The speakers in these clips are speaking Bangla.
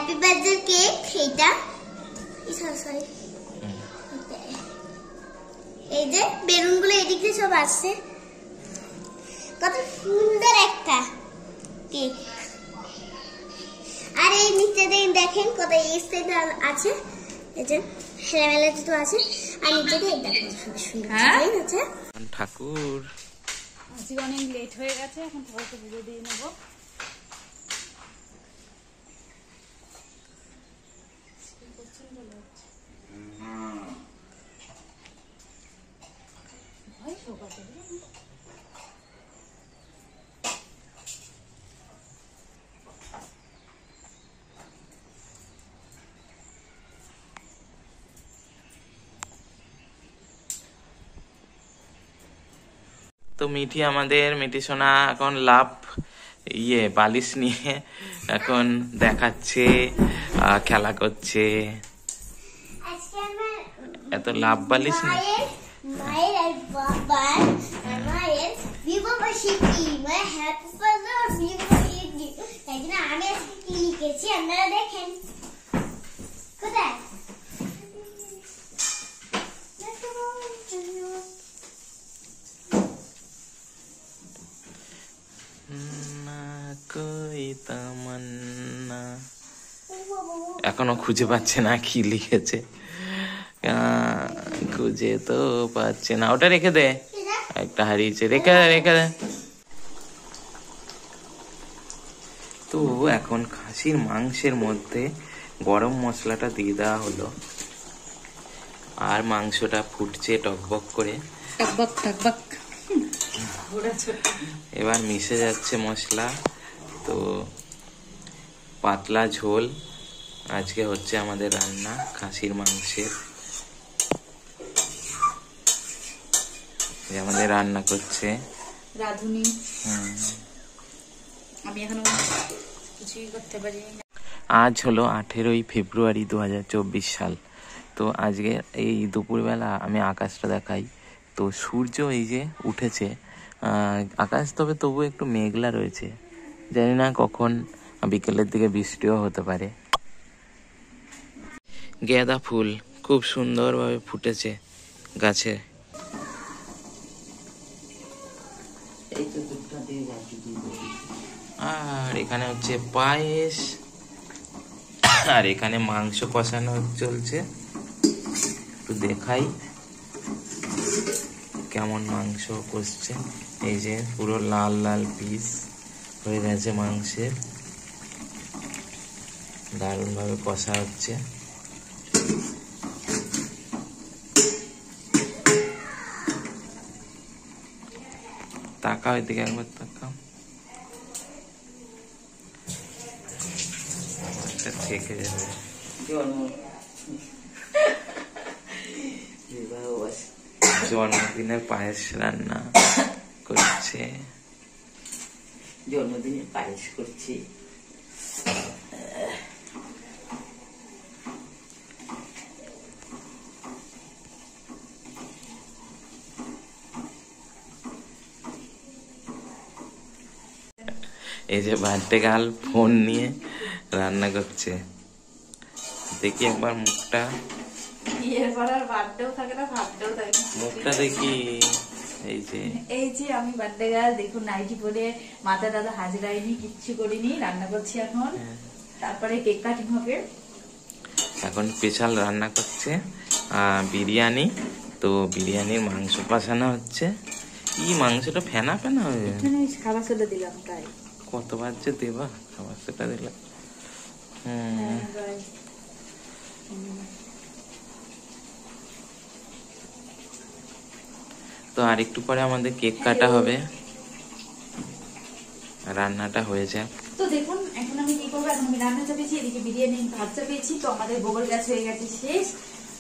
হ্যাপি বার্থডে কেক এটা সরি এই যে বেলুনগুলো এদিকে সব আছে কত সুন্দর একটা কেক আর এই নিচে দেখেন কত স্টেজ আছে এই যে হেলামেলা তো আছে আর নিচে দিয়ে দেখুন সুন্দর ডিজাইন আছে ঠাকুর আজকে অনেক লেট হয়ে গেছে এখন ঠাকুরকে পুজো দিয়ে নেব তো মিঠি সোনা এখন লাভ বালিশ নিয়ে এখন দেখাচ্ছে খেলা করছে এত লাভ বালিশ নিয়ে মায়ের আর বাবার মায়ের বিবাহ বার্ষিকী মানে হ্যাপি বার্থডে আর বিবাহ বার্ষিকী তাই জন্য আমি আজকে কি লিখেছি আপনারা দেখেন কোথায় এখনো খুঁজে পাচ্ছে না কি লিখেছে খুঁজে তো পাচ্ছে না ওটা রেখে দে একটা হারিয়েছে রেখে দে তো এখন খাসির মাংসের মধ্যে গরম মশলাটা দিয়ে দেওয়া হলো আর মাংসটা ফুটছে টকবক করে এবার মিশে যাচ্ছে মশলা তো পাতলা ঝোল আজকে হচ্ছে আমাদের রান্না খাসির মাংসের আমাদের রান্না করছে রাধুনি আমি এখনো কিছুই করতে পারি আজ হলো 18 ফেব্রুয়ারি 2024 সাল তো আজকে এই দুপুরবেলা আমি আকাশটা দেখাই তো সূর্য এই যে উঠেছে আকাশ তবু একটু মেঘলা রয়েছে জানি না কখন বিকেলের দিকে বৃষ্টিও হতে পারে গাঁদা ফুল খুব সুন্দরভাবে ফুটেছে গাছে আর এখানে হচ্ছে পায়েস আর এখানে মাংস কষানো চলছে একটু দেখাই কেমন মাংস কষছে এই যে পুরো লাল লাল পিস হয়ে গেছে মাংসের দারুণ ভাবে কষা হচ্ছে তাকাও এদিকে একবার তাকাও থেকে যাবে জন্মদিনের পায়েস রান্না করছে জন্মদিনের পায়েস করছি এই যে বার্থডে গার্ল ফোন নিয়ে রান্না করছে দেখি একবার মুখটা মুখটা দেখি এই যে আমি বার্থডে গার্ল দেখুন নাইটি পরে মাথা দাদা হাজরাইনি কিচ্ছু করিনি রান্না করছি এখন তারপরে কেক কাটিং হবে এখন স্পেশাল রান্না করছে বিরিয়ানি তো বিরিয়ানির মাংস কষানো হচ্ছে কি মাংসটা ফেনা ফেনা হয়ে খাবার সোডা দিলাম তাই কতবার যে দেবা খাবার সোডা দিলাম তো আর একটু পরে আমাদের কেক কাটা হবে রান্নাটা হয়ে যায় তো দেখুন এখন আমি কি করবো এখন আমি রান্না চাপিয়েছি এদিকে বিরিয়ানি ভাত চাপিয়েছি তো আমাদের গোবর গাছ হয়ে গেছে শেষ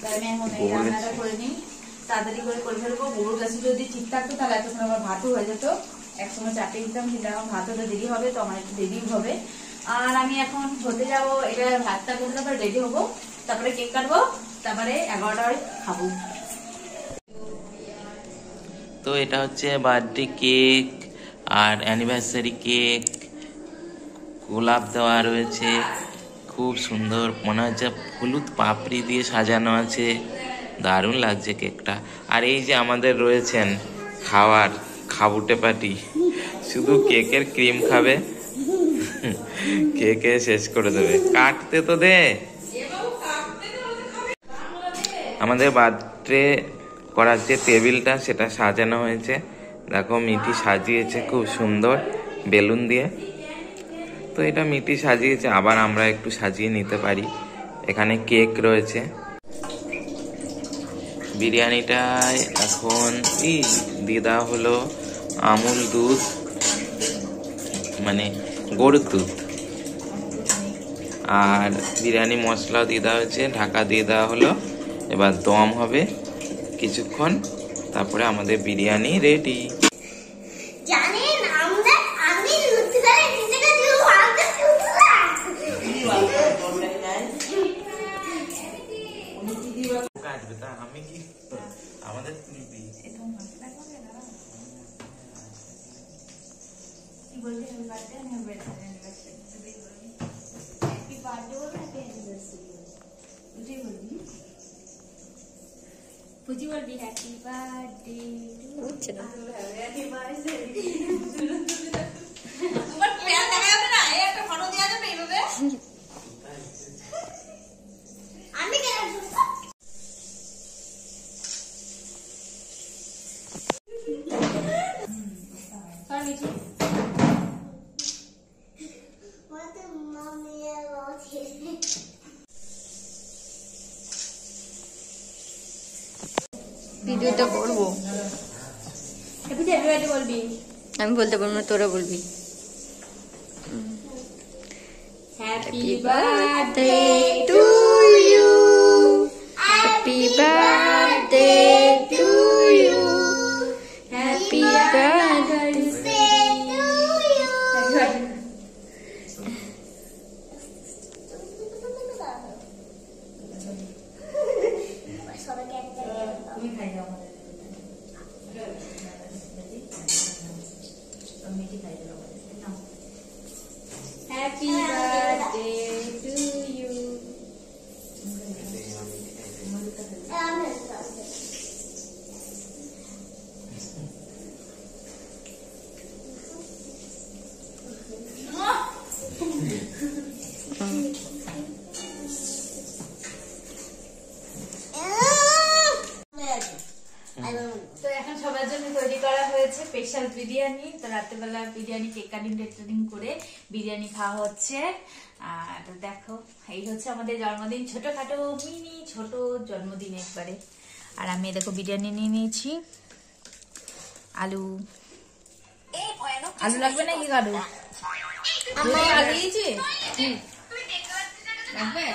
আমি এখন এই রান্নাটা করে নিই তাড়াতাড়ি করে ফেলবো গোবর গাছে যদি ঠিক থাকতো তাহলে এতক্ষণ আমার ভাতও হয়ে যেত একসময় চাপিয়ে দিতাম কিন্তু এখন ভাত হতে দেরি হবে তো আমার একটু দেরি হবে আর আমি এখন হতে যাবো এটা ভাতটা করতে তারপরে রেডি হবো তারপরে কেক কাটবো তারপরে 11টায় খাবো তো এটা হচ্ছে বার্থডে কেক আর অ্যানিভার্সারি কেক গোলাপ দেওয়া রয়েছে খুব সুন্দর, মনে হচ্ছে হলুদ পাপড়ি দিয়ে সাজানো আছে, দারুণ লাগছে কেকটা। আর এই যে আমাদের রয়েছেন খাওয়ার খাবুটে পাটি, শুধু কেকের ক্রিম খাবে, কেকে শেষ করে দেবে। কাটতে তো দে। আমাদের বার্থডে করার যে টেবিলটা সেটা সাজানো হয়েছে, দেখো মিঠি সাজিয়েছে খুব সুন্দর বেলুন দিয়ে। তো এটা মিঠি সাজিয়েছে, আবার আমরা একটু সাজিয়ে নিতে পারি। এখানে কেক রয়েছে। বিরিয়ানিটায় এখন দিয়ে দেওয়া হলো আমুল দুধ, মানে গরুর দুধ, আর বিরিয়ানি মশলাও দিয়ে দেওয়া হয়েছে, ঢাকা দিয়ে দেওয়া হলো। এবার দম হবে কিছুক্ষণ, তারপরে আমাদের বিরিয়ানি রেডি। জানেন আমি লুচিটারে নিজেকে দিয়ে ভাবতে শুনলাম। কাটবে তা আমি কি আমাদের দিদি Fuji will be happy birthday to তোমার প্যান দেখা যাবে না, এই একটা ফটো দেওয়া যাবে এইভাবে। আমি কেন শুনবো? What a mommy about here. ভিডিওটা করবো, হ্যাপি বার্থডে বলবি। আমি বলতে পারবো না, তোরা বলবি। Happy birthday to you, happy birthday to you, happy birthday. তুমি খাই যাও। Happy birthday to you. তো এখন সবার জন্য তৈরি করা হয়েছে স্পেশাল বিরিয়ানি। তো রাত্রেবেলা বিরিয়ানি কেক কাটিং করে বিরিয়ানি খাওয়া হচ্ছে। আর দেখো এই হচ্ছে আমাদের জন্মদিন, ছোটখাটো মিনি ছোট জন্মদিন একবারে। আর আমি দেখো বিরিয়ানি নিয়ে নিয়েছি। আলু আলু লাগবে নাকি? আলু আলু দিয়েছি লাগবে।